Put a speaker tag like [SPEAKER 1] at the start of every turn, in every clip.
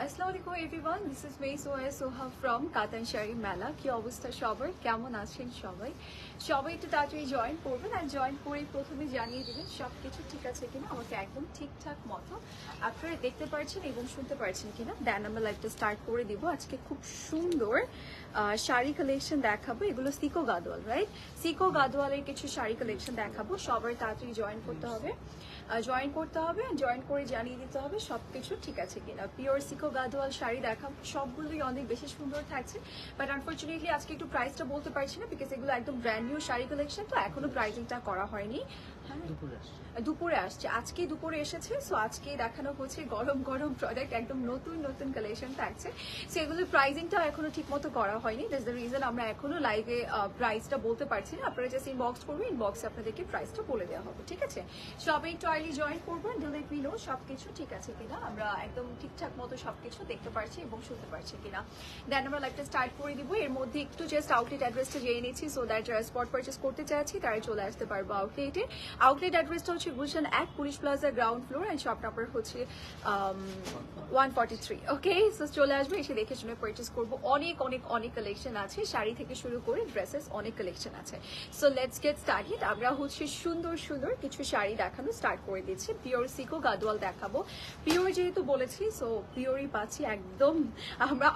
[SPEAKER 1] আসসালামু আলাইকুম everyone, this is May Soha from কাতান শাড়ি মেলা। কি অবস্থা সবার, কেমন আছেন সবাই? সবাই একটু তাড়াতাড়ি জয়েন করবেন, আর জয়েন করে প্রথমে জানিয়ে দেবেন সব কিছু ঠিক আছে কিনা, আমাকে একদম ঠিকঠাক মতো আপনারা দেখতে পাচ্ছেন এবং শুনতে পারছেন কিনা। দেন আমরা লাইভটা স্টার্ট করে দিব। আজকে খুব সুন্দর শাড়ি কালেকশন দেখাবো। এগুলো সিকো গাদোয়াল, রাইট? সিকো গাদোয়ালের কিছু শাড়ি কালেকশন দেখাবো। সবাই তাড়াতাড়ি জয়েন করতে হবে, জয়েন করে জানিয়ে দিতে হবে সবকিছু ঠিক আছে কিনা। পিওর সিকো গাদোয়াল শাড়ি দেখাবো, সবগুলোই অনেক বেশি সুন্দর থাকছে। বাট আনফর্চুনেটলি আজকে একটু প্রাইসটা বলতে পারছি না, বিকজ এগুলো একদম ব্র্যান্ড নিউ শাড়ি কালেকশন, তো এখনো প্রাইসিংটা করা হয়নি। দুপুরে আসছে, আজকে দুপুরে এসেছে। সো আজকে দেখানো হচ্ছে গরম গরম প্রোডাক্ট, একদম নতুন নতুন কালেকশন থাকছে। সো এগুলোর প্রাইসিংটা এখনো ঠিক মতো করা হয়নি। দ্যাটস দ্য রিজন আমরা এখনো লাইভে প্রাইসটা বলতে পারছি না। আপনারা জাস্ট ইনবক্স করবেন, ইনবক্সে আপনাদেরকে প্রাইসটা বলে দেওয়া হবে, ঠিক আছে? সবাই একটু আর্লি জয়েন করবেন, ডিলেট মিলো সবকিছু ঠিক আছে কিনা, আমরা একদম ঠিকঠাক মতো সবকিছু দেখতে পারছি এবং শুনতে পারছি কিনা। দেন আমরা লাইভটা স্টার্ট করে দিব। এর মধ্যে একটু জাস্ট আউটলেট অ্যাড্রেসটা জেনে নিচ্ছি, সো দ্যাট যারা স্পট পারচেস করতে চাচ্ছি তারা চলে আসতে পারবো আউটলেটে। আউটলেট অ্যাড্রেসটা হচ্ছে Gulshan 1 police plaza ground floor, and shop number হচ্ছে 143। ওকে, সো চলে আসবে, এসে দেখে শুনে পারচেস করবো। অনেক অনেক অনেক কালেকশন আছে, শাড়ি থেকে শুরু করে ড্রেসেস অনেক কালেকশন আছে। So let's get started. আমরা হচ্ছে সুন্দর সুন্দর কিছু শাড়ি দেখানো স্টার্ট করে দিচ্ছি। পিওর সিকো গাদোয়াল দেখাবো। পিওর যেহেতু বলেছি, সো পিওরই পাচ্ছি একদম।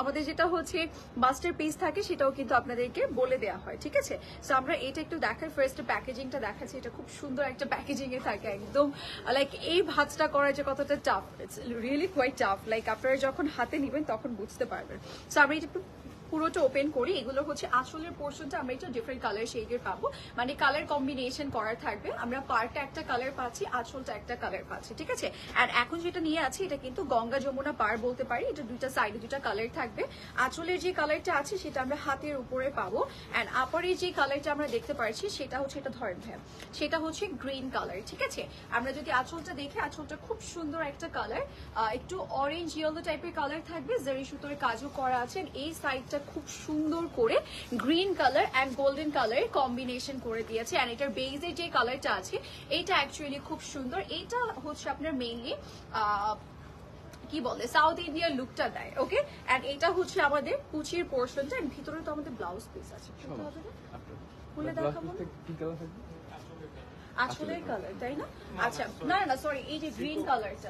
[SPEAKER 1] আমাদের যেটা হচ্ছে মাস্টার পিস থাকে সেটাও কিন্তু আপনাদেরকে বলে দেওয়া হয়, ঠিক আছে? সো আমরা এটা একটু দেখাই। ফার্স্ট প্যাকেজিংটা দেখাচ্ছি, এটা খুব সুন্দর একটা প্যাকেজিং এ থাকে একদম। লাইক এই ভাঁজটা করা যে কতটা tough, it's really quite tough. Like আপনারা যখন হাতে নিবেন তখন বুঝতে পারবেন। সো আমরা এটা একটু পুরোটা ওপেন করি। এগুলো হচ্ছে আসলের পোর্শনটা আমরা একটু ডিফারেন্ট কালার শেডের পাবো, মানে কালার কম্বিনেশন করা থাকবে। আমরা পার্টটা একটা কালার পাচ্ছি, আঁচলটা একটা কালার পাচ্ছি, ঠিক আছে? আর এখন যেটা নিয়ে আছি এটা কিন্তু গঙ্গা যমুনা পার বলতে পারি। এটা দুইটা সাইডে দুইটা কালার থাকবে। আঁচলের যে কালারটা আছে সেটা আমরা হাতের উপরে পাবো, অ্যান্ড আপারের যে কালারটা আমরা দেখতে পাচ্ছি সেটা হচ্ছে, এটা ধরেন ভাইয়া, সেটা হচ্ছে গ্রিন কালার, ঠিক আছে? আমরা যদি আঁচলটা দেখি, আঁচলটা খুব সুন্দর একটা কালার, একটু অরেঞ্জ ইয়েলো টাইপের কালার থাকবে। জারি সুতোর কাজও করা আছে। এই সাইডটা খুব সুন্দর করে green colour and golden colour combination করে দিয়েছে। অ্যান্ড এটার বেজের যে কালারটা আছে এটা অ্যাকচুয়ালি খুব সুন্দর। এটা হচ্ছে আপনার মেইনলি কি বলে সাউথ ইন্ডিয়ার লুকটা দেয়। ওকে, এন্ড এটা হচ্ছে আমাদের কুচির পোর্শনটা, এন্ড ভিতরে তো আমাদের ব্লাউজ পিস আছে। খুলে দেখাবো আঁচলের কালার, তাই না? আচ্ছা, না না সরি, এই যে গ্রিন কালারটা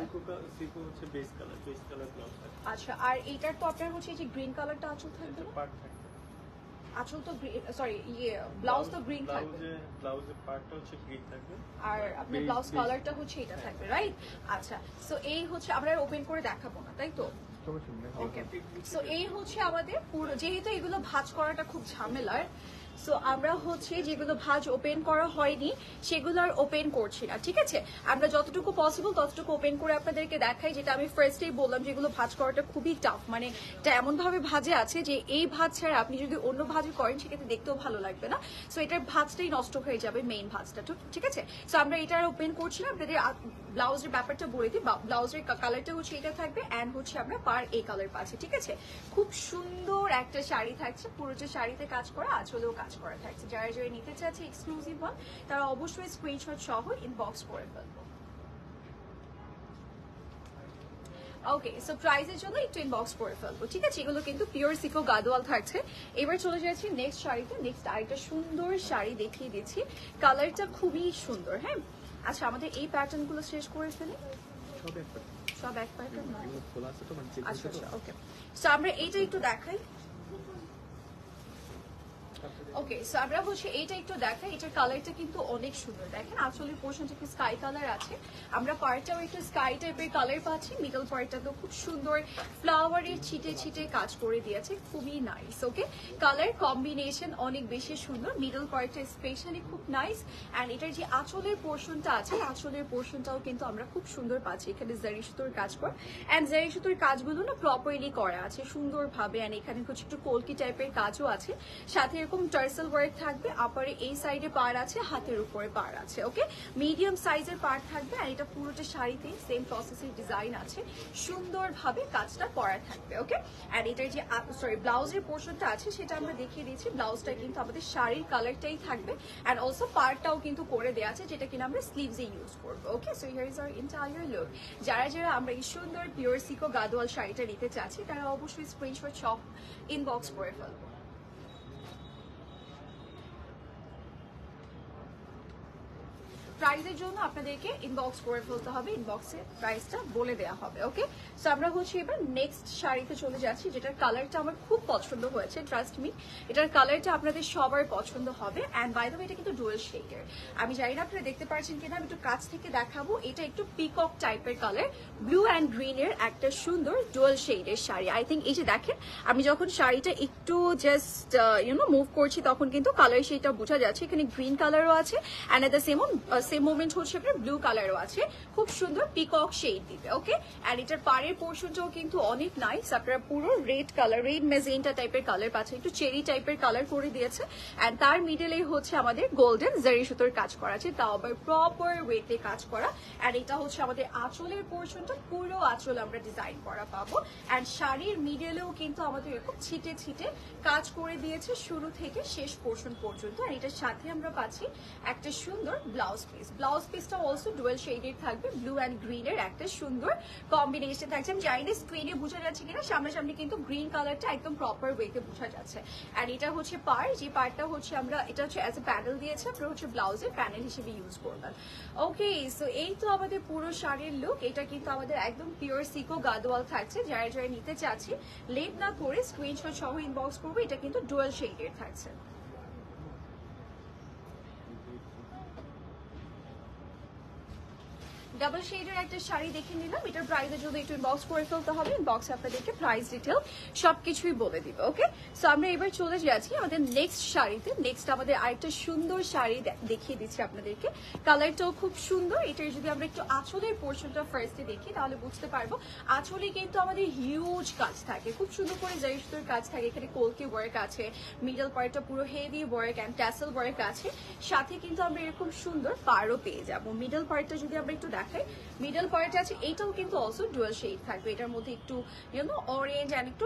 [SPEAKER 2] হচ্ছে base colour, base colour blouse.
[SPEAKER 1] আচ্ছা, আর এইটার তো আপনার হচ্ছে এই যে গ্রিন কালারটা আঁচল থাকবে না? আঁচল তো সরি ব্লাউজ তো গ্রিন থাকবে,
[SPEAKER 2] ব্লাউজের পার্টটা হচ্ছে গ্রিন থাকবে,
[SPEAKER 1] আর আপনার ব্লাউজ কালারটা হচ্ছে এটা থাকবে, রাইট? আচ্ছা, সো এই হচ্ছে, আমরা ওপেন করে দেখাবো না, তাই তো? ওকে, সো এই হচ্ছে আমাদের পুরো, যেহেতু এগুলো ভাঁজ করাটা খুব ঝামেলার, সো আমরা হচ্ছে যেগুলো ভাঁজ ওপেন করা হয়নি সেগুলো আর ওপেন করছি না, ঠিক আছে? আমরা যতটুকু পসিবল ততটুকু ওপেন করে আপনাদেরকে দেখাই। যেটা আমি ফার্স্টেই বললাম, যেগুলো ভাঁজ করাটা খুবই টাফ, মানে এটা এমন ভাবে ভাঁজে আছে যে এই ভাঁজ ছাড়া আপনি যদি অন্য ভাঁজে করেন সেক্ষেত্রে দেখতেও ভালো লাগবে না। সো এটার ভাঁজটাই নষ্ট হয়ে যাবে, মেইন ভাঁজটা, ঠিক আছে? সো আমরা এটা আর ওপেন করছি না। আপনাদের ব্লাউজের ব্যাপারটা বলে দিই। ব্লাউজের কালারটা হচ্ছে এটা থাকবে, অ্যান্ড হচ্ছে আমরা পার এই কালার পাচ্ছি, ঠিক আছে? খুব সুন্দর একটা শাড়ি থাকছে, পুরোটা শাড়িতে কাজ করা, আঁচলেও কাজ করা থাকছে। যারা যারা নিতে চাচ্ছে এক্সক্লুসিভ ওয়ান, তারা অবশ্যই স্ক্রিনশট সহ ইনবক্স করে ফেলবো। ওকে, সো প্রাইসের জন্য একটু ইনবক্স করে ফেলবো, ঠিক আছে? এগুলো কিন্তু পিওর সিকো গাদোয়াল থাকছে। এবার চলে যাচ্ছি নেক্সট শাড়িতে। নেক্সট আরেকটা সুন্দর শাড়ি দেখিয়ে দিচ্ছি, কালারটা খুবই সুন্দর। হ্যাঁ, আচ্ছা, আমাদের এই প্যাটার্ন গুলো শেষ করে ফেলি, সব এক প্যাটার্ন না? আচ্ছা আচ্ছা, ওকে, সো আমরা এইটা একটু দেখাই। ওকে, সো আমরা হচ্ছে এইটা একটু দেখাই। এটার কালারটা কিন্তু অনেক সুন্দর। দেখেন আঁচলের পোর্শনটা একটু স্কাই কালার আছে, আমরা পার্টটাও একটু স্কাই টাইপের কালার পাচ্ছি। মিডল পার্টটা তো খুব সুন্দর ফ্লাওয়ারের ছিটে ছিটে কাজ করে দিয়েছে, খুবই নাইস। ওকে, কালার কম্বিনেশন অনেক বেশি সুন্দর। মিডল পার্টটা স্পেশালি খুব নাইস। অ্যান্ড এটার যে আঁচলের পোর্শনটা আছে, আঁচলের পোর্শনটাও কিন্তু আমরা খুব সুন্দর পাচ্ছি। এখানে জারি সুতোর কাজ করা, অ্যান্ড জারি সুতোর কাজগুলো না প্রপারলি করা আছে সুন্দরভাবে। অ্যান্ড এখানে হচ্ছে একটু কলকি টাইপের কাজও আছে, সাথে এরকম টার্সেল ওয়ার্ক থাকবে, আপারে এই সাইডে পার আছে, হাতের উপরে পার আছে। ওকে, মিডিয়াম সাইজের পার থাকবে আর এটা পুরোটা শাড়িতে সেম প্রসেসের ডিজাইন আছে, সুন্দরভাবে কাজটা করা থাকবে। ওকে, আর এটার যে ব্লাউজের পোর্শনটা আছে সেটা আমরা দেখিয়ে দিয়েছি। ব্লাউজটা কিন্তু আমাদের শাড়ির কালারটাই থাকবে অ্যান্ড অলসো পার্টটাও কিন্তু করে দেওয়া আছে, যেটা কিনা আমরা স্লিভসে ইউজ করবো। Okay, so here is our entire look. যারা যারা আমরা এই সুন্দর পিওর সিকো গাদোয়াল শাড়িটা নিতে চাচ্ছি তারা অবশ্যই স্ক্রিনশট সব ইনবক্স করে ফেলবো। প্রাইসের জন্য আপনাদেরকে ইনবক্স করে ফেলতে হবে, ইনবক্সে প্রাইসটা বলে দেওয়া হবে। ওকে, সো আমরা হচ্ছে এবার নেক্সট শাড়িতে চলে যাচ্ছি, যেটার কালারটা আমার খুব পছন্দ হয়েছে। ট্রাস্ট মি, এটার কালারটা আপনাদের সবার পছন্দ হবে। অ্যান্ড বাই দ্য ওয়ে এটা কিন্তু ডুয়াল শেডের। আমি জানি না আপনারা দেখতে পাচ্ছেন কিনা, আমি একটু কাছ থেকে দেখাবো। এটা একটু পিকক টাইপের কালার, ব্লু অ্যান্ড গ্রিনের একটা সুন্দর ডুয়াল শেডের শাড়ি। আই থিঙ্ক এই যে দেখেন, আমি যখন শাড়িটা একটু জাস্ট মুভ করছি তখন কিন্তু কালার শেডটা বোঝা যাচ্ছে। এখানে গ্রিন কালারও আছে and at the same moment হচ্ছে আপনার ব্লু কালারও আছে, খুব সুন্দর পিকক শেড দিবে। ওকে, অ্যান্ড এটার পাড়ের পোর্শনটাও কিন্তু অনেক নাইস। আপনারা পুরো রেড কালার, রেড মেজেন্টা টাইপের কালার পাচ্ছে, একটু চেরি টাইপের কালার করে দিয়েছে। অ্যান্ড তার মিডলে হচ্ছে আমাদের গোল্ডেন জারি সুতোর কাজ করা আছে, তাও আবার প্রপার ওয়েতে কাজ করা। অ্যান্ড এটা হচ্ছে আমাদের আঁচলের পোর্শনটা, পুরো আঁচল আমরা ডিজাইন করা পাবো। অ্যান্ড শাড়ির মিডলেও কিন্তু আমাদের এরকম ছিটে ছিটে কাজ করে দিয়েছে শুরু থেকে শেষ পোর্শন পর্যন্ত। আর এটার সাথে আমরা পাচ্ছি একটা সুন্দর ব্লাউজ পিস। ব্লাউজ পিসটা অলসো ডুয়াল শেডের থাকবে, ব্লু অ্যান্ড গ্রিনের একটা সুন্দর কম্বিনেশন থাকছে। আমি জানি না স্ক্রিনে বোঝা যাচ্ছে কিনা, সামনাসামনি কিন্তু গ্রিন কালারটা একদম প্রপার ওয়েতে বোঝা যাচ্ছে। অ্যান্ড এটা হচ্ছে পার, যে পার্টটা হচ্ছে আমরা এটা হচ্ছে অ্যাজ এ প্যানেল দিয়েছে, আপনারা হচ্ছে ব্লাউজের প্যানেল হিসেবে ইউজ করবেন। ওকে, সো এই তো আমাদের পুরো শাড়ির লুক। এটা কিন্তু আমাদের একদম পিওর সিকো গাদোয়াল থাকছে। যারা যারা নিতে চাচ্ছি লেট না করে স্ক্রিনশট সহ ইনবক্স করবো। এটা কিন্তু ডুয়াল শেডের থাকছে। ডাবল শেডের একটা শাড়ি দেখে নিলাম, এটার প্রাইসের জন্য একটু ইনবক্স করে ফেলতে হবে। ইনবক্সে আপনাদেরকে প্রাইস ডিটেল সবকিছুই বলে দিবে। ওকে, সো আমরা এবার চলে যাচ্ছি আমাদের নেক্সট শাড়িতে। নেক্সট আমাদের আরেকটা সুন্দর শাড়ি দেখিয়ে দিচ্ছি আপনাদেরকে, কালারটাও খুব সুন্দর। এটার যদি আমরা একটু আঁচলের পোর্শনটা ফার্স্টে দেখি তাহলে বুঝতে পারবো। আঁচলে কিন্তু আমাদের হিউজ কাজ থাকে, খুব সুন্দর করে জারি সুতোর কাজ থাকে। এখানে কলকি ওয়ার্ক আছে, মিডল পার্টটা পুরো heavy work and tassel work আছে। সাথে কিন্তু আমরা এরকম সুন্দর পাড়ও পেয়ে যাবো। মিডল পার্টটা যদি আমরা একটু মিডল পার্ট আছে, এইটাও কিন্তু অলসো ডুয়াল শেড থাকবে। এটার মধ্যে একটু অরেঞ্জ এন্ড একটু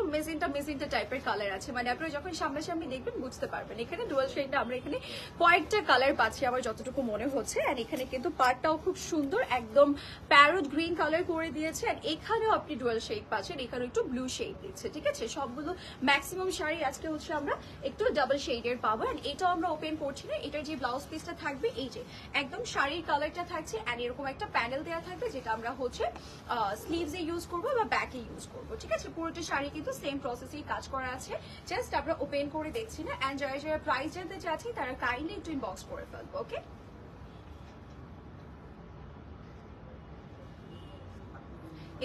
[SPEAKER 1] মেজেন্টা টাইপের কালার আছে, মানে আপনারা যখন সামনাসামনি দেখবেন বুঝতে পারবেন। এখানে ডুয়াল শেডটা আমরা এখানে কয়েকটা কালার পাচ্ছি আমার যতটুকু মনে হচ্ছে। এন্ড এখানে কিন্তু পার্টটাও খুব সুন্দর, একদম প্যারট গ্রিন কালার করে দিয়েছে। এন্ড এখানেও আপনি ডুয়াল শেড পাচ্ছেন, এখানে একটু ব্লু শেড দিচ্ছে। ঠিক আছে, সবগুলো ম্যাক্সিমাম শাড়ি আজকে হচ্ছে আমরা একটু ডাবল শেডের পাবো। এন্ড এটাও আমরা ওপেন করছি না, এটার যে ব্লাউজ পিসটা থাকবে এই যে একদম শাড়ির কালারটা থাকছে। এন্ড এরকম একটা প্যানেল দেওয়া থাকবে, যেটা আমরা হচ্ছে স্লিভসে ইউজ করবো বা ব্যাকে ইউজ করবো। ঠিক আছে, পুরোটা শাড়ি কিন্তু সেম প্রসেসেই কাজ করা আছে, জাস্ট আমরা ওপেন করে দেখছি না। এন্ড যারা যারা প্রাইস জানতে চাচ্ছি তারা কাইন্ডলি একটু ইনবক্স করে ফেলবো। ওকে,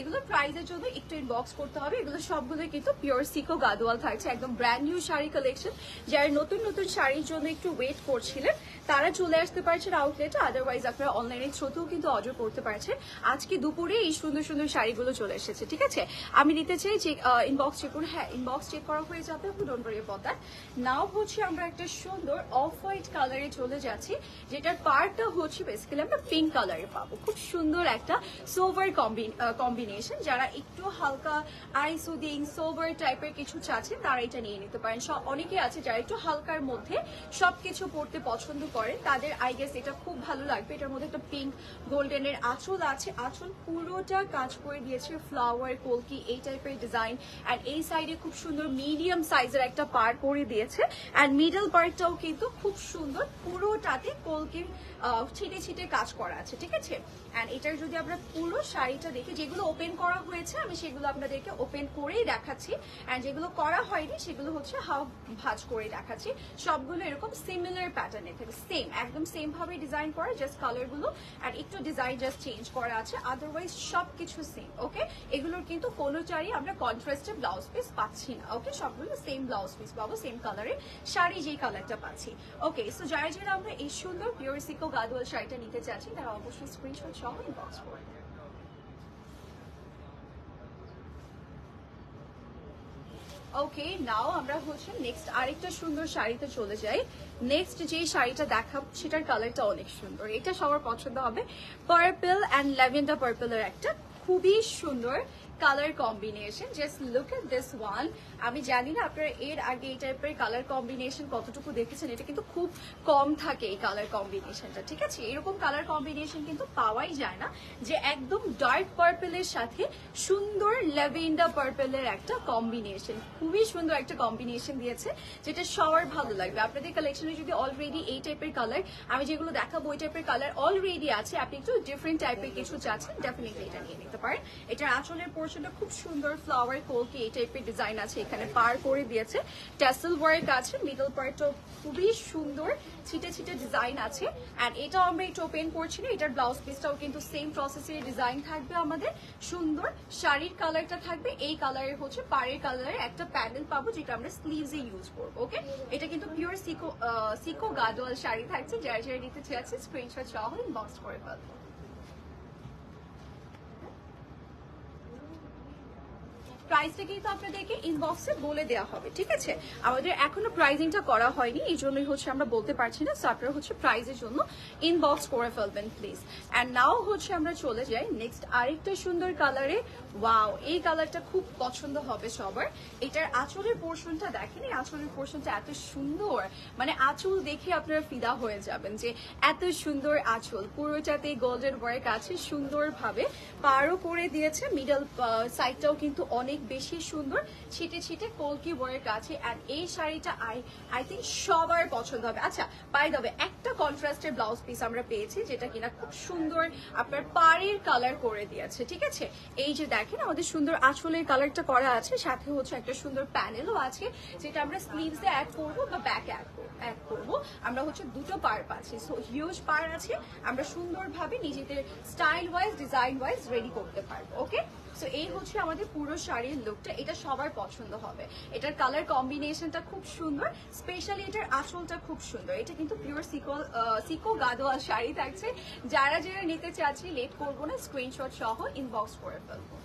[SPEAKER 1] এগুলো প্রাইসের জন্য একটু ইনবক্স করতে হবে। এগুলো সবগুলো কিন্তু পিওর সিকো গাদোয়াল থাকছে, একদম ব্র্যান্ড নিউ শাড়ি কালেকশন। যারা নতুন নতুন শাড়ির জন্য একটু ওয়েট করছিলেন তারা চলে আসতে পারছেন আউটলেটে, আদারওয়াইজ আপনারা অনলাইনের থ্রুতেও কিন্তু অর্ডার করতে পারছেন। আজকে দুপুরে এই সুন্দর সুন্দর শাড়িগুলো চলে এসেছে। ঠিক আছে, আমি নিতে চাই যে ইনবক্স চেক করুন। হ্যাঁ, ইনবক্স চেক করা হয়ে যাবে, ডোন্ট ওয়ারি অ্যাবাউট দ্যাট। নাও হচ্ছে আমরা একটা সুন্দর অফ হোয়াইট কালারে চলে যাচ্ছি, যেটার পার্টটা হচ্ছে বেসিক্যালি আমরা পিঙ্ক কালারে পাবো। খুব সুন্দর একটা সোভার কম্বিনেশন। যারা একটু হালকা আই সুদিং সোভার টাইপের কিছু চাচ্ছেন তারা এটা নিয়ে নিতে পারেন। অনেকে আছে যারা একটু হালকার মধ্যে সবকিছু পরতে পছন্দ করেন, তাদের আই গেস এটা খুব ভালো লাগবে। এটার মধ্যে একটা পিঙ্ক গোল্ডেনের আঁচল আছে, আঁচল পুরোটা কাজ করে দিয়েছে ফ্লাওয়ার কলকি এই টাইপের ডিজাইন। অ্যান্ড এই সাইডে খুব সুন্দর মিডিয়াম সাইজের একটা পার করে দিয়েছে। অ্যান্ড মিডল পার্টটাও কিন্তু খুব সুন্দর, পুরোটাতে কলকির ছিটে ছিটে কাজ করা আছে। ঠিক আছে, অ্যান্ড এটার যদি আমরা পুরো শাড়িটা দেখি, যেগুলো ওপেন করা হয়েছে আমি সেগুলো আপনাদেরকে ওপেন করেই দেখাচ্ছি, অ্যান্ড যেগুলো করা হয়নি সেগুলো হচ্ছে হাফ ভাঁজ করে দেখাচ্ছি। সবগুলো এরকম সিমিলার প্যাটার্নে থাকে, সেম একদম সেম ভাবে ডিজাইন করা, জাস্ট কালারগুলো আর একটু ডিজাইন জাস্ট চেঞ্জ করা আছে, আদারওয়াইজ সবকিছু সেম। ওকে, এগুলোর কিন্তু কোনোটারই আমরা কন্ট্রাস্টে ব্লাউজ পিস পাচ্ছি না। ওকে, সবগুলো সেম ব্লাউজ পিস পাবো, সেম কালারের শাড়ি যেই কালারটা পাচ্ছি। ওকে, সো যারা যারা আমরা এই সুন্দর পিওর সিকো গাদোয়াল শাড়িটা নিতে চাচ্ছি তারা অবশ্যই স্ক্রিনশট সহ ইনবক্স করুন। ওকে, নাও আমরা হচ্ছে নেক্সট আরেকটা সুন্দর শাড়িতে চলে যাই। নেক্সট যে শাড়িটা দেখাবো সেটার কালারটা অনেক সুন্দর, এটা সবার পছন্দ হবে। পার্পল অ্যান্ড ল্যাভেন্ডার পার্পলের একটা খুবই সুন্দর colour combination. Just look at this one. আমি জানি না আপনারা এর আগে এই টাইপের কালার কম্বিনেশন কতটুকু দেখেছেন, এটা কিন্তু খুব কম থাকে এই কালার কম্বিনেশনটা, ঠিক আছে? এরকম কালার কম্বিনেশন কিন্তু পাওয়াই যায় না যে একদম ডার্ক পার্পলের সাথে সুন্দর ল্যাভেন্ডার পার্পলের একটা কম্বিনেশন। খুবই সুন্দর একটা কম্বিনেশন দিয়েছে, যেটা সবার ভালো লাগবে। আপনাদের কালেকশনে যদি অলরেডি এই টাইপের কালার, আমি যেগুলো দেখাবো ওই টাইপের কালার অলরেডি আছে, আপনি একটু ডিফারেন্ট টাইপের কিছু চাচ্ছেন, ডেফিনেটলি এটা নিয়ে নিতে পারেন। এটার আঁচলের পোর্শনটা খুব সুন্দর, ফ্লাওয়ার কোলকি এই টাইপের ডিজাইন আছে, এখানে পার করে দিয়েছে, ট্যাসেল ওয়ার্ক আছে, মিডল পার্টও খুবই সুন্দর ছিটে ছিটে ডিজাইন আছে। অ্যান্ড এটাও আমরা একটু ওপেন করছি না, এটার ব্লাউজ পিসটাও কিন্তু সেম প্রসেসের ডিজাইন থাকবে আমাদের। সুন্দর শাড়ির কালারটা থাকবে এই কালারের, হচ্ছে পাড়ের কালারের একটা প্যানেল পাবো, যেটা আমরা স্লিভসে ইউজ করবো। ওকে, এটা কিন্তু পিওর সিকো গাদোয়াল শাড়ি থাকছে। যারা যারা নিতে চাইছে স্ক্রিনশট সহ ইনবক্স করে ফেলবো। প্রাইসটা কিন্তু আপনাদেরকে ইনবক্সে বলে দেওয়া হবে, ঠিক আছে? আমাদের এখনো প্রাইজিংটা করা হয়নি, এই জন্যই হচ্ছে আমরা বলতে পারছি না। সো আপনারা হচ্ছে প্রাইজের জন্য ইনবক্স করে ফেলবেন প্লিজ। অ্যান্ড নাও হচ্ছে আমরা চলে যাই নেক্সট আরেকটা সুন্দর কালারে। ওয়াও, এই কালারটা খুব পছন্দ হবে সবার। এটার আঁচলের পোর্শনটা দেখেন, এই আঁচলের পোর্শনটা এত সুন্দর, মানে আঁচল দেখে আপনারা ফিদা হয়ে যাবেন যে এত সুন্দর আঁচল। পুরোটাতে গোল্ডেন ওয়ার্ক আছে সুন্দরভাবে, পারও করে দিয়েছে। মিডল সাইডটাও কিন্তু অনেক বেশি সুন্দর, ছিটে ছিটে কলকি ওয়ার্ক আছে। এন্ড এই শাড়িটা আই থিঙ্ক সবার পছন্দ হবে। আচ্ছা, বাই দ্য ওয়ে, একটা কন্ট্রাস্টের ব্লাউজ পিস আমরা পেয়েছি, যেটা কিনা খুব সুন্দর আপনার পাড়ের কালার করে দিয়েছে, ঠিক আছে? এই যে দেখেন আমাদের সুন্দর আঁচলের কালারটা করা আছে, সাথে হচ্ছে একটা সুন্দর প্যানেলও আছে, যেটা আমরা স্লিভসে অ্যাড করবো বা ব্যাক অ্যাড করবো। আমরা হচ্ছে দুটো পার পাচ্ছি, সো হিউজ পার আছে, আমরা সুন্দরভাবে নিজেদের style wise design wise ready করতে পারবো। ওকে, সো এই হচ্ছে আমাদের পুরো শাড়ির লুকটা, এটা সবার পছন্দ হবে। এটার কালার কম্বিনেশনটা খুব সুন্দর, স্পেশালি এটার আঁচলটা খুব সুন্দর। এটা কিন্তু পিওর সিকো গাদোয়াল শাড়ি থাকছে। যারা যারা নিতে চাচ্ছি লেট করবো না, স্ক্রিনশট সহ ইনবক্স করে ফেলবো।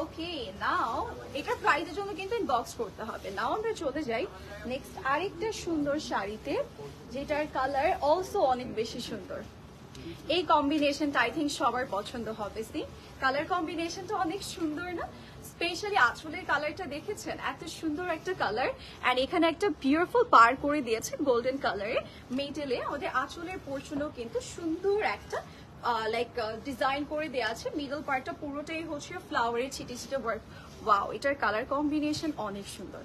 [SPEAKER 1] ওকে, নাও এটা প্রাইজের জন্য কিন্তু ইনবক্স করতে হবে। নাও আমরা চলে যাই নেক্সট আরেকটা সুন্দর শাড়িতে, যেটার কালার অলসো অনেক বেশি সুন্দর। এই কম্বিনেশনটা আই থিঙ্ক সবার পছন্দ হবে। সি কালার কম্বিনেশনটা অনেক সুন্দর না? স্পেশালি আঁচলের কালারটা দেখেছেন, এত সুন্দর একটা কালার। অ্যান্ড এখানে একটা বিউটিফুল পার করে দিয়েছে গোল্ডেন কালারে, মিডলে আমাদের আঁচলের পোর্শনও কিন্তু সুন্দর একটা লাইক ডিজাইন করে দেওয়া আছে। মিডল পার্টটা পুরোটাই হচ্ছে ফ্লাওয়ারের ছিটে ছিটে ওয়ার্ক। ওয়াও, এটার কালার কম্বিনেশন অনেক সুন্দর,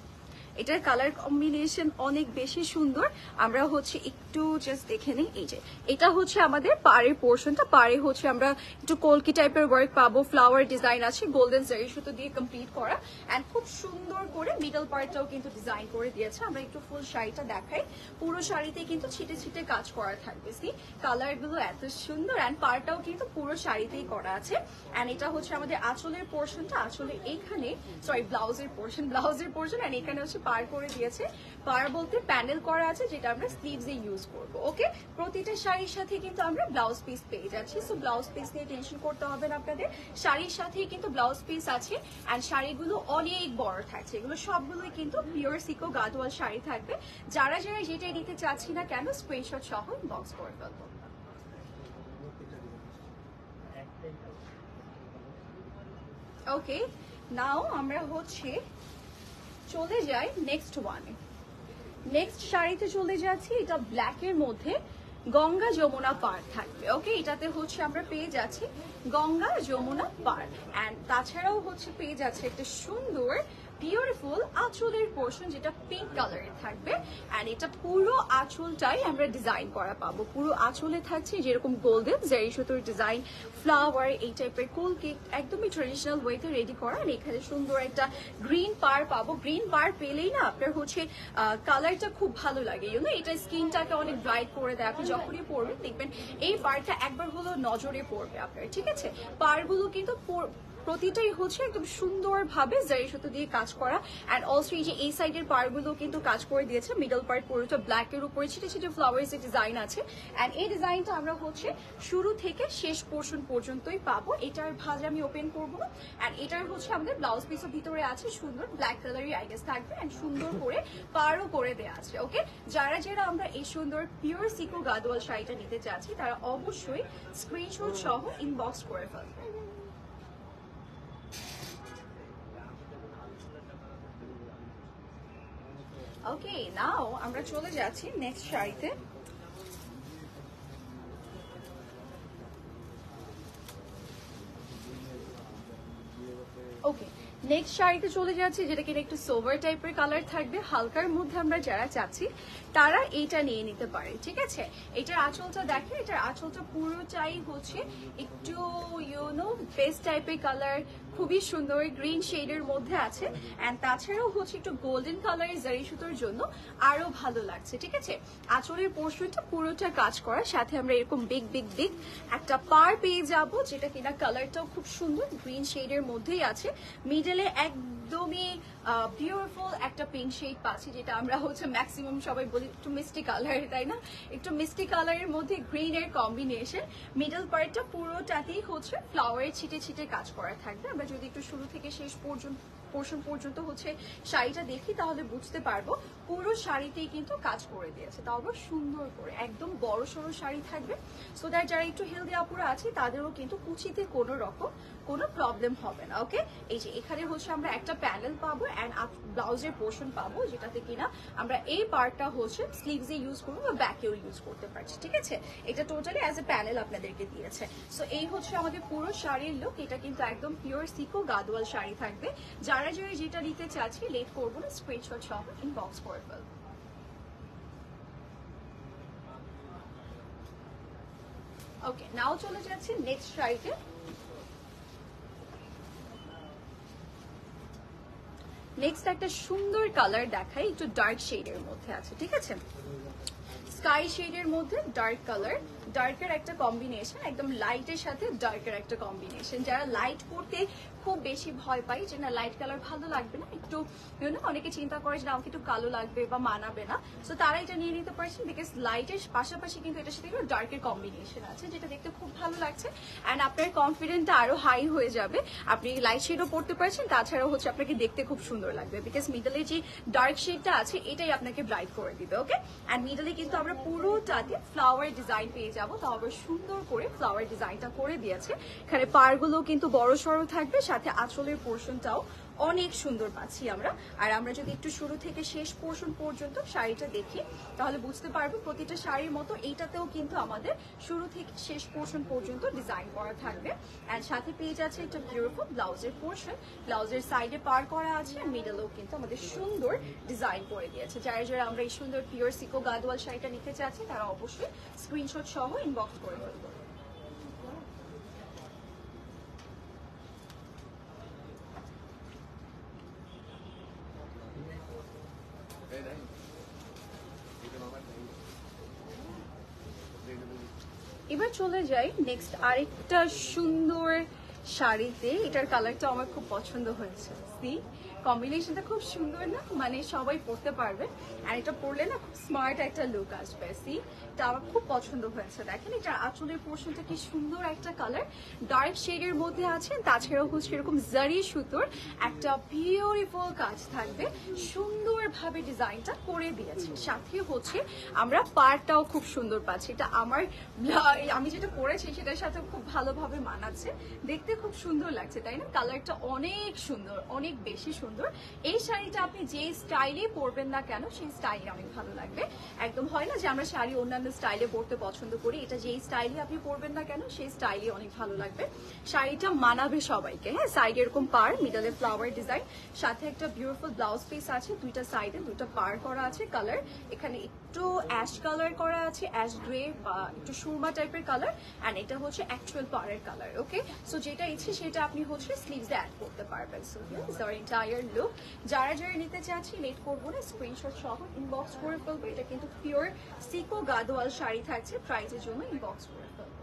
[SPEAKER 1] এটার কালার কম্বিনেশন অনেক বেশি সুন্দর। আমরা হচ্ছে একটু জাস্ট দেখে নিই, এই যে এটা হচ্ছে আমাদের পাড়ের পোর্শনটা। পাড়ে হচ্ছে আমরা একটু কলকি টাইপের ওয়ার্ক পাবো, ফ্লাওয়ার ডিজাইন আছে, গোল্ডেন জারি সুতো দিয়ে কমপ্লিট করা। অ্যান্ড খুব সুন্দর করে মিডল পার্টটাও কিন্তু ডিজাইন করে দিয়েছে। আমরা একটু ফুল শাড়িটা দেখাই, পুরো শাড়িতে কিন্তু ছিটে ছিটে কাজ করা থাকবে। সি কালারগুলো এত সুন্দর, অ্যান্ড পাড়টাও কিন্তু পুরো শাড়িতেই করা আছে। অ্যান্ড এটা হচ্ছে আমাদের আঁচলের পোর্শনটা, আঁচলে এখানে সরি ব্লাউজের পোর্শন অ্যান্ড এখানে হচ্ছে পার করে দিয়েছে। পার বলতে প্যানেল করা আছে, যেটা আমরা স্লিভসে ইউজ করবো। ওকে, প্রতিটা শাড়ির সাথে কিন্তু আমরা ব্লাউজ পিস পেয়ে যাচ্ছি। সো ব্লাউজ পিস নিয়ে টেনশন করতে হবে না আপনাদের, শাড়ির সাথেই কিন্তু ব্লাউজ পিস আছে। অ্যান্ড শাড়িগুলো অনেক বড় থাকছে, এগুলো সবগুলোই কিন্তু পিওর সিকো গাদোয়াল শাড়ি থাকবে। যারা যারা যেটাই নিতে চাচ্ছি না কেন, স্ক্রিনশট সহ ইনবক্স করে ফেলবো। ওকে, নাও আমরা হচ্ছে চলে যাই নেক্সট ওয়ানে। নেক্সট শাড়িতে চলে যাচ্ছি, এটা ব্ল্যাকের মধ্যে গঙ্গা যমুনা পার থাকবে। ওকে, এটাতে হচ্ছে আমরা পেয়ে যাচ্ছি গঙ্গা যমুনা পার। অ্যান্ড তাছাড়াও হচ্ছে পেয়ে যাচ্ছে একটা সুন্দর বিউটিফুল আঁচলের পোর্শন, যেটা পিঙ্ক কালারের থাকবে। অ্যান্ড এটা পুরো আঁচলটাই আমরা ডিজাইন করা পাবো। পুরো আঁচলে থাকছে যেরকম গোল্ডেন জারি সুতোর ডিজাইন, ফ্লাওয়ার এই টাইপের কোল কেক, একদমই ট্রেডিশনাল ওয়েতে রেডি করা। আর এখানে সুন্দর একটা গ্রিন পার পাবো। গ্রিন পার পেলেই না আপনার হচ্ছে কালারটা খুব ভালো লাগে, ইউনো এটা স্কিনটাকে অনেক ব্রাইট করে দেয়। আপনি যখনই পরবেন দেখবেন এই পারটা একবার হলো নজরে পড়বে আপনার, ঠিক আছে? পারগুলো কিন্তু প্রতিটাই হচ্ছে একদম সুন্দরভাবে জারি সুতো দিয়ে কাজ করা। অ্যান্ড অলসো এই যে এই সাইডের পার্টগুলো কিন্তু কাজ করে দিয়েছে, মিডল পার্ট পুরোটা ব্ল্যাকের উপরে ছিটে ছিটে ফ্লাওয়ার্স এর ডিজাইন আছে। অ্যান্ড এই ডিজাইনটা আমরা হচ্ছে শুরু থেকে শেষ পোর্শন পর্যন্তই পাবো। এটার ভাঁজ আমি ওপেন করবো না। অ্যান্ড এটার হচ্ছে আমাদের ব্লাউজ পিসও ভিতরে আছে, সুন্দর ব্ল্যাক কালারই আই গেস থাকবে। অ্যান্ড সুন্দর করে পারও করে দেওয়া আছে। ওকে, যারা যারা আমরা এই সুন্দর পিওর সিকো গাদোয়াল শাড়িটা নিতে চাচ্ছি তারা অবশ্যই স্ক্রিনশট সহ ইনবক্স করে ফেলবে। ওকে, নাও আমরা চলে যাচ্ছি নেক্সট শাড়িতে। ওকে, নেক্সট শাড়িতে চলে যাচ্ছি, যেটা কিনা একটু সোভার টাইপের কালার থাকবে। হালকার মধ্যে আমরা যারা চাচ্ছি তারা এইটা নিয়ে নিতে পারে, ঠিক আছে। এটার আঁচলটা দেখে, এটার আঁচলটা পুরোটাই হচ্ছে একটু ইউনো বেস্ট টাইপের কালার, খুবই সুন্দর গ্রিন শেডের মধ্যে আছে। অ্যান্ড তাছাড়াও হচ্ছে একটু গোল্ডেন কালারের জারি সুতোর জন্য আরো ভালো লাগছে, ঠিক আছে। আঁচলের পোর্শনটা পুরোটা কাজ করা, সাথে আমরা এরকম বিগ বিগ বিগ একটা পার পেয়ে যাব, যেটা কিনা কালারটাও খুব সুন্দর গ্রিন শেডের মধ্যেই আছে। মিডলে একদমই বিউটিফুল একটা পিঙ্ক শেড পাচ্ছি, যেটা আমরা হচ্ছে ম্যাক্সিমাম সবাই বলি একটু মিষ্টি কালার, তাই না। একটু মিষ্টি কালারের মধ্যে গ্রিন এর কম্বিনেশন। মিডল পার্টটা পুরোটাতেই হচ্ছে ফ্লাওয়ারের ছিটে ছিটে কাজ করা থাকবে। আমরা যদি একটু শুরু থেকে শেষ পোর্শন পর্যন্ত হচ্ছে শাড়িটা দেখি তাহলে বুঝতে পারবো পুরো শাড়িতেই কিন্তু কাজ করে দিয়েছে, তাও আবার সুন্দর করে একদম বড় সড়ো শাড়ি থাকবে। সো দ্যাট যারা একটু হেলদি আপুরা আছে তাদেরও কিন্তু কুচিতে কোনো রকম কোনো প্রবলেম হবে না। ওকে, এই যে এখানে হচ্ছে আমরা একটা প্যানেল পাবো অ্যান্ড ব্লাউজের পোর্শন পাবো, যেটাতে কিনা আমরা এই পার্টটা হচ্ছে স্লিভসে ইউজ করবো বা ব্যাকেও ইউজ করতে পারছি, ঠিক আছে। এটা টোটালি অ্যাজ এ প্যানেল আপনাদেরকে দিয়েছে। সো এই হচ্ছে আমাদের পুরো শাড়ির লুক। এটা কিন্তু একদম পিওর সিকো গাদোয়াল শাড়ি থাকবে। যারা যারা যেটা নিতে চাচ্ছি লেট করবো না, স্ক্রিনশট সহ ইনবক্স করে ফেলবো। ওকে, নাও চলে যাচ্ছি নেক্সট শাড়িতে। নেক্সট একটা সুন্দর কালার দেখাই, একটু ডার্ক শেডের মধ্যে আছে, ঠিক আছে। স্কাই শেডের মধ্যে ডার্ক কালার, ডার্কের একটা কম্বিনেশন, একদম লাইটের সাথে ডার্কের একটা কম্বিনেশন। যারা লাইট পরতে খুব বেশি ভয় পাই যে না লাইট কালার ভালো লাগবে না, একটু অনেকে চিন্তা করে যে আমাকে একটু কালো লাগবে বা মানাবে না, সো তারা এটা নিয়ে নিতে পারছেন। বিকজ লাইটের পাশাপাশি কিন্তু এটার সাথে একটু ডার্কের কম্বিনেশন আছে, যেটা দেখতে খুব ভালো লাগছে। অ্যান্ড আপনার কনফিডেন্টটা আরো হাই হয়ে যাবে। আপনি লাইট শেডও পড়তে পারছেন, তাছাড়াও হচ্ছে আপনাকে দেখতে খুব সুন্দর লাগবে। বিকজ মিডলে যে ডার্ক শেডটা আছে এটাই আপনাকে ব্রাইট করে দিবে। ওকে, অ্যান্ড মিডলে কিন্তু আমরা পুরোটাতে ফ্লাওয়ার ডিজাইন পেয়ে যাবো, তাও আবার সুন্দর করে ফ্লাওয়ার ডিজাইনটা করে দিয়েছে। এখানে পাড়গুলো কিন্তু বড় সড়ো থাকবে, সাথে আঁচলের পোর্শনটাও অনেক সুন্দর পাচ্ছি আমরা। আর আমরা যদি একটু শুরু থেকে শেষ পোর্শন পর্যন্ত শাড়িটা দেখি তাহলে বুঝতে পারবো প্রতিটা শাড়ির মতো এইটাতেও কিন্তু আমাদের শুরু থেকে শেষ পোর্শন পর্যন্ত ডিজাইন করা থাকবে। অ্যান্ড সাথে পেয়ে যাচ্ছে একটা বিউটিফুল ব্লাউজের পোর্শন, ব্লাউজের সাইডে পার করা আছে, মিডলেও কিন্তু আমাদের সুন্দর ডিজাইন করে দিয়েছে। যারা যারা আমরা এই সুন্দর পিওর সিকো গাদোয়াল শাড়িটা নিতে চাচ্ছি তারা অবশ্যই স্ক্রিনশট সহ ইনবক্স করে ফেলবো। এবার চলে যাই নেক্সট আরেকটা সুন্দর শাড়িতে। এটার কালারটা আমার খুব পছন্দ হয়েছে, সি কম্বিনেশনটা খুব সুন্দর না, মানে সবাই পরতে পারবে। আর এটা পরলে না খুব স্মার্ট একটা লুক আসবে। সি, এটা আমার খুব পছন্দ হয়েছে। দেখেন এটা আঁচলের পোর্শনটা কি সুন্দর একটা কালার, ডার্ক শেডের মধ্যে আছে। তাছাড়াও হচ্ছে এরকম জারি সুতোর একটা বিউটিফুল কাজ থাকবে, সুন্দরভাবে ডিজাইনটা করে দিয়েছে। সাথে হচ্ছে আমরা পাড়টাও খুব সুন্দর পাচ্ছি। এটা আমি যেটা পরেছি সেটার সাথে খুব ভালোভাবে মানাচ্ছে, দেখতে খুব সুন্দর লাগছে, তাই না। কালারটা অনেক সুন্দর, অনেক বেশি সুন্দর। এই শাড়িটা আপনি যে স্টাইলে পরবেন না কেন সেই স্টাইলে অনেক ভালো লাগবে। একদম হয় না যে আমরা শাড়ি অন্যান্য স্টাইলে পরতে পছন্দ করি, এটা যেই স্টাইলে আপনি পরবেন না কেন সেই স্টাইলে অনেক ভালো লাগবে। শাড়িটা মানাবে সবাইকে। হ্যাঁ, সাইডে এরকম পার, মিডলে ফ্লাওয়ার ডিজাইন, সাথে একটা বিউটিফুল ব্লাউজ পিস আছে, দুইটা সাইডে দুইটা পার করা আছে। কালার এখানে একটু অ্যাশ কালার করা আছে, অ্যাশ গ্রে বা একটু সুরমা টাইপের কালার। অ্যান্ড এটা হচ্ছে অ্যাকচুয়াল পাড়ের কালার। ওকে, সো যেটা ইচ্ছে সেটা আপনি হচ্ছে স্লিভসে অ্যাড করতে পারবেন। So here our entire look. যারা যারা নিতে চাচ্ছি লেট করবো না, স্ক্রিনশট সহ ইনবক্স করে ফেলবো। এটা কিন্তু পিওর সিকো গাদোয়াল শাড়ি থাকছে, প্রাইসের জন্য ইনবক্স করে ফেলবো।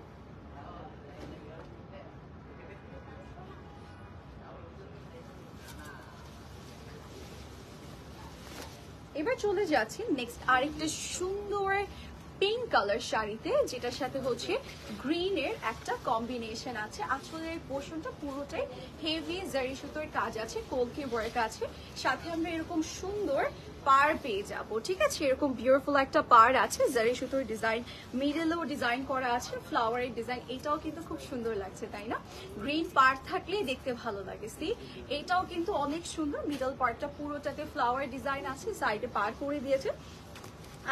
[SPEAKER 1] এবার চলে যাচ্ছি নেক্সট আরেকটা সুন্দর পিঙ্ক কালার শাড়িতে, যেটার সাথে হচ্ছে গ্রিনের একটা কম্বিনেশন আছে। আঁচলের পোর্শনটা পুরোটাই হেভি জারি সুতোর কাজ আছে, কলকি ওয়ার্ক আছে, সাথে আমরা এরকম সুন্দর পার পেয়ে যাবো। ঠিক আছে, এরকম বিউটিফুল একটা পার আছে, জারি সুতোর ডিজাইন, মিডলেও ডিজাইন করা আছে, ফ্লাওয়ারের ডিজাইন। এটাও কিন্তু খুব সুন্দর লাগছে, তাই না? গ্রিন পার থাকলেই দেখতে ভালো লাগে। সি, এটাও কিন্তু অনেক সুন্দর, মিডল পার্টটা পুরোটাতে ফ্লাওয়ার ডিজাইন আছে, সাইডে পার করে দিয়েছে।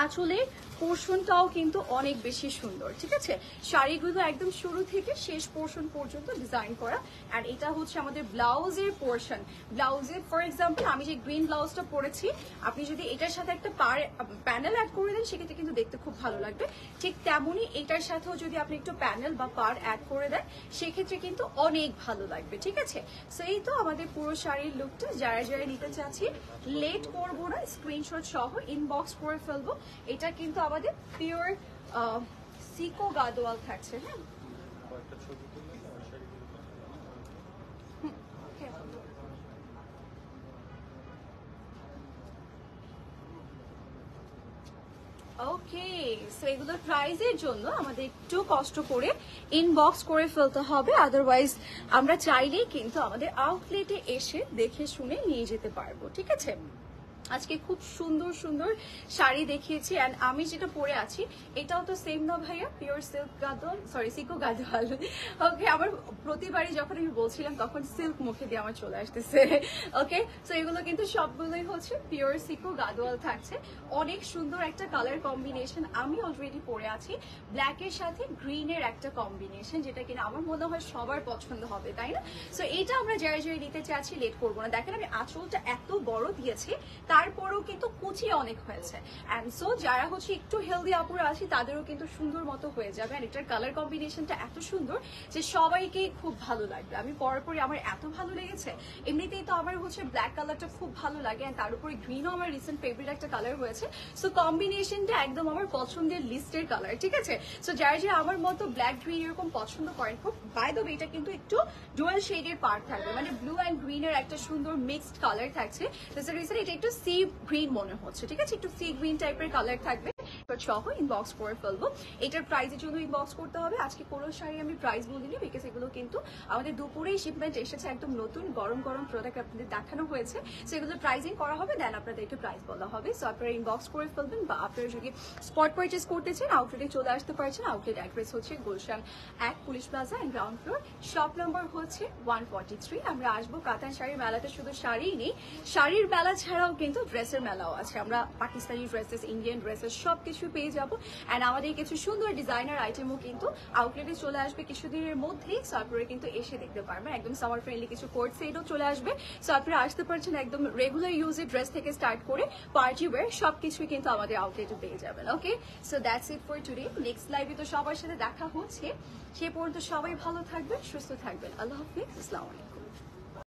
[SPEAKER 1] আসলে পোর্শনটাও কিন্তু অনেক বেশি সুন্দর। ঠিক আছে, শাড়িগুলো একদম শুরু থেকে শেষ পোর্শন পর্যন্ত ডিজাইন করা। আর এটা হচ্ছে আমাদের ব্লাউজের পোর্শন। ব্লাউজের ফর এক্সাম্পল আমি যে গ্রিন ব্লাউজটা পরেছি, আপনি যদি এটার সাথে একটা প্যানেল অ্যাড করে দেন সেক্ষেত্রে কিন্তু দেখতে খুব ভালো লাগবে। ঠিক তেমনই এটার সাথেও যদি আপনি একটু প্যানেল বা পার অ্যাড করে দেন সেক্ষেত্রে কিন্তু অনেক ভালো লাগবে। ঠিক আছে, সো এই তো আমাদের পুরো শাড়ির লুকটা। যারা যারা নিতে চাচ্ছি লেট করবো না, স্ক্রিনশট সহ ইনবক্স করে ফেলবো। এটা কিন্তু আমাদের পিওর সিকো গাদোয়াল থাকছে। হ্যাঁ,
[SPEAKER 2] কয়েকটা ছবি তুললে আর শাড়িগুলো
[SPEAKER 1] ওকে, সো এগুলোর প্রাইসের জন্য আমাদের একটু কষ্ট করে ইনবক্স করে ফেলতে হবে, আদারওয়াইজ আমরা চাইলেই কিন্তু আমাদের আউটলেটে এসে দেখে শুনে নিয়ে যেতে পারবো। ঠিক আছে, আজকে খুব সুন্দর সুন্দর শাড়ি দেখিয়েছি। অ্যান্ড আমি যেটা পরে আছি এটাও তো সেম না ভাইয়া, পিওর সিল্ক গাদোয়াল, সরি সিকো গাদোয়াল। ওকে, আমার প্রতিবারই যখন আমি বলছিলাম তখন সিল্ক মুখে দিয়ে আমার চলে আসতেছে। ওকে, সো এগুলো কিন্তু সবগুলোই হচ্ছে পিওর সিকো গাদোয়াল থাকছে। অনেক সুন্দর একটা কালার কম্বিনেশন। আমি অলরেডি পরে আছি ব্ল্যাকের সাথে গ্রিনের একটা কম্বিনেশন, যেটা কিনা আমার মনে হয় সবার পছন্দ হবে, তাই না? সো এইটা আমরা যারা যারা নিতে চাচ্ছি লেট করবো না। দেখেন আমি আঁচলটা এত বড় দিয়েছি, তারপরেও কিন্তু কুচি অনেক হয়েছে। এন্ড সো যারা হচ্ছে একটু হেলদি আপুরা আছে তাদেরও কিন্তু সুন্দর মতো হয়ে যাবে। আর এটার কালার কম্বিনেশনটা এত সুন্দর যে সবাইকেই খুব ভালো লাগবে। আমি পরে আমার এত ভালো লেগেছে। এমনিতেই তো আমার হচ্ছে ব্ল্যাক কালারটা খুব ভালো লাগে, এন্ড তার উপরে গ্রিনও আমার রিসেন্ট ফেভারিট একটা কালার হয়েছে। সো কম্বিনেশনটা একদম আমার পছন্দের লিস্টের কালার। ঠিক আছে, সো যারা যারা আমার মতো ব্ল্যাক গ্রিন এরকম পছন্দ করেন, খুব বাই দ্য ওয়ে এটা কিন্তু একটু ডুয়াল শেডের পার্ট থাকবে, মানে ব্লু অ্যান্ড গ্রিনের একটা সুন্দর মিক্সড কালার থাকছে। এটা একটু সি গ্রিন মনে হচ্ছে। ঠিক আছে, একটু সি গ্রিন টাইপের কালার থাকবে। সহ ইনবক্স করে ফেলবো। এটার প্রাইসের জন্য ইনবক্স করতে হবে। আজকে কোনো শাড়ি আমি প্রাইস বলিনি, বিকজ এগুলো কিন্তু আমাদের দুপুরেই শিপমেন্ট এসেছে, একদম নতুন গরম গরম প্রোডাক্ট আপনাদের দেখানো হয়েছে। সো এগুলো প্রাইসিং করা হবে, দেন আপনাদেরকে প্রাইস বলা হবে। সো আপনারা ইনবক্স করে ফেলবেন, বা আপনারা যদি স্পট পারচেস করতে চান আউটলেটে চলে আসতে পারছেন। আউটলেট অ্যাড্রেস হচ্ছে Gulshan 1 police plaza and ground floor, shop number হচ্ছে 143। আমরা আসবো কাতান শাড়ির মেলাতে, শুধু শাড়িই নেই, শাড়ির মেলা ছাড়াও কিন্তু ড্রেসের মেলাও আছে। আমরা পাকিস্তানি ড্রেসেস, ইন্ডিয়ান ড্রেসেস সবকিছু পেয়ে যাবো। অ্যান্ড আমাদের কিছু সুন্দর ডিজাইনার আইটেমও কিন্তু আউটলেটে চলে আসবে কিছুদিনের মধ্যেই। সো আপনারা কিন্তু এসে দেখতে পারবেন। একদম সামার ফ্রেন্ডলি কিছু কোট সেটও চলে আসবে। সো আপনারা আসতে পারছেন, একদম রেগুলার ইউজের ড্রেস থেকে স্টার্ট করে পার্টি ওয়্যার সবকিছুই কিন্তু আমাদের আউটলেটে পেয়ে যাবেন। Okay, so that's it for today. Next লাইভে তো সবার সাথে দেখা হচ্ছে। সে পর্যন্ত সবাই ভালো থাকবেন, সুস্থ থাকবেন। আল্লাহ হাফিজ, আসসালামু আলাইকুম।